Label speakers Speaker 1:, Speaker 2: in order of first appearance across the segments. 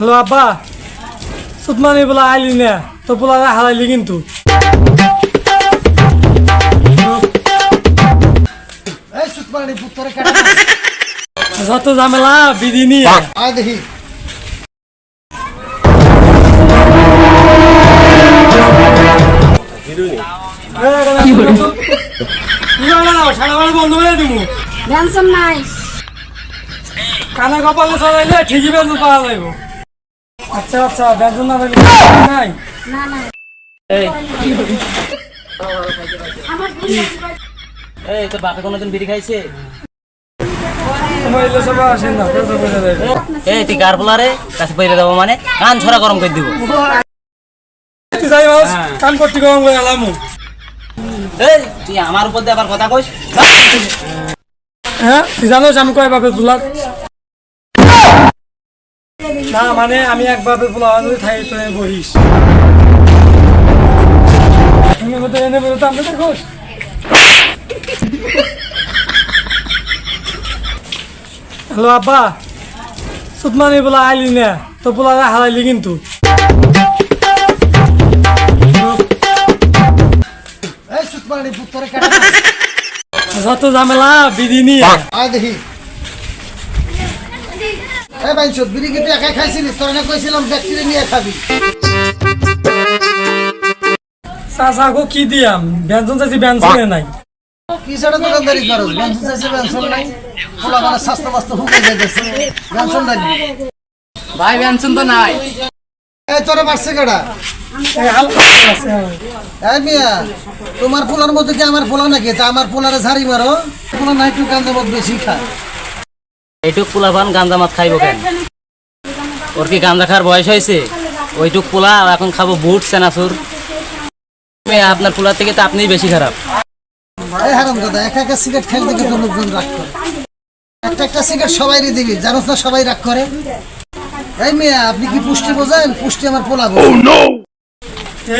Speaker 1: Hello আব্বা, সুতমানি বলা আইলি না তো বলা হারাইলি কিন্তু যত ঝামেলা বিধি নিয়ে
Speaker 2: দেখি
Speaker 1: সারাবার বন্ধ করে দিব
Speaker 3: টেনশন নাই।
Speaker 1: কানা কপালে চলাইলে ঠিকই বেতন পাওয়া যাইব। আচ্ছা আচ্ছা, বেতন না পাইলে নাই।
Speaker 3: না না
Speaker 4: এই তো বাপে কোনোদিন বিড়ি খাইছে?
Speaker 1: তোমার এলে সবাই আসেন না, পেছনে বসে যাইবে।
Speaker 4: এই তুই গার পোলারে কাছে পইরে দেবো মানে কান ছড়া গরম করে দিব।
Speaker 1: তুই যাই বাস, কান করতে গরম করে গেলাম।
Speaker 4: এই তুই আমার উপর দিয়ে আবার কথা কইস?
Speaker 1: হ্যাঁ, তুই জানোস আমি কয় বাপে তুলার না, মানে আমি এক বাপে পোলা যদি থাকি তো বহিস তুমি মতো এনে বলতো আমি দেখোস। হ্যালো আব্বা, সুতমানি বলা আইলি না তো বলা হারাইলি কিন্তু যত ঝামেলা বিধি নিয়ে
Speaker 2: দেখি বিড়ি কিন্তু একাই খাইছিলিস, তোর না কইছিলাম ব্যক্তিরে নিয়ে খাবি।
Speaker 1: চাচা গো কি দিয়াম, ব্যঞ্জন চাইছি ব্যঞ্জনে নাই।
Speaker 2: কি সেটা দোকানদারি করো, বেনসন চাইছে বেনসন নাই, পোলা মানে স্বাস্থ্য মাস্ত হুকে যাইতেছে, বেনসন নাই
Speaker 4: ভাই বেনসন তো নাই।
Speaker 2: এই তোরা মারছে কেডা?
Speaker 1: এই হালকা আছে।
Speaker 2: এই মিয়া, তোমার পোলার মধ্যে কি আমার পোলা নাকি? তা আমার পোলারে ঝাড়ি মারো, পোলা নাই একটু কান্দে মত বেশি খায়।
Speaker 4: এইটুক পোলাপান গাঞ্জা মাত খাইব কেন? ওর কি গাঞ্জা খাওয়ার বয়স হয়েছে? ওইটুক পোলা এখন খাবো বুট সেনাসুর। আপনার পোলার থেকে তো আপনিই বেশি খারাপ।
Speaker 2: এই হারাম দাদা, একা একা সিগারেট খেলে দেখে তো লোকজন রাগ করে। একটা একটা সিগারেট সবাইরই দিবি, জানোস না সবাই রাগ করে। এই মিয়া, আপনি কি পুষ্টি বোঝেন? পুষ্টি আমার পোলা বোঝেন।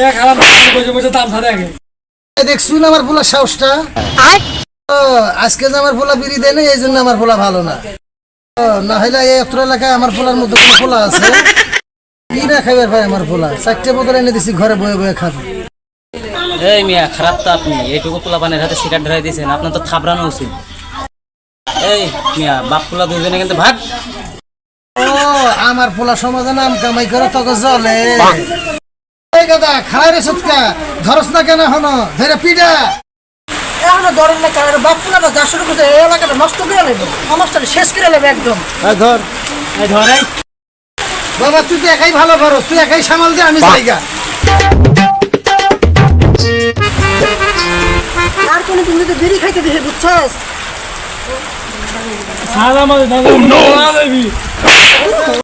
Speaker 1: এই খারাপ বসে বসে তাম ধরে আগে
Speaker 2: দেখছুন আমার পোলার সাহসটা? ও, আজকে যে আমার পোলা বিড়ি দেয় না, এই জন্য আমার পোলা ভালো না। ও, না হলে এই অত্র এলাকায় আমার পোলার মধ্যে কোনো পোলা আছে? কি না খাবার ভাই আমার পোলা, 4টে বোতল এনে দিছি, ঘরে বয়ে বয়ে খাবে।
Speaker 4: এই মিয়া, খারাপ তো আপনি। এইটুকু পোলাপানের হাতে সিগারেট ধরাই দিয়েছেন, আপনার তো থাবড়ানো উচিত। এই মিয়া, বাপ পোলা দুজনে কিন্তু ভাগ।
Speaker 2: ও, আমার পোলা সমাজে নাম কামাই করে তোকে জলে। এই দাদা, খায় রে সৎকা, ধরস না কেন হনো? ধরে পিডা।
Speaker 5: এখনো ধরেন না, কারণ বাপুলাটা যা শুরু করছে এই এলাকাটা নষ্ট করে নেবে, সমস্যা শেষ করে নেবে একদম।
Speaker 2: ধর
Speaker 4: এই ধরাই
Speaker 2: বাবা, তুই তো একাই ভালো করস, তুই একাই সামাল দে, আমি জায়গা।
Speaker 5: আর কোনো তুমি তো দেরি খাইতে দিছে, বুঝছস?
Speaker 1: সারা আমাদের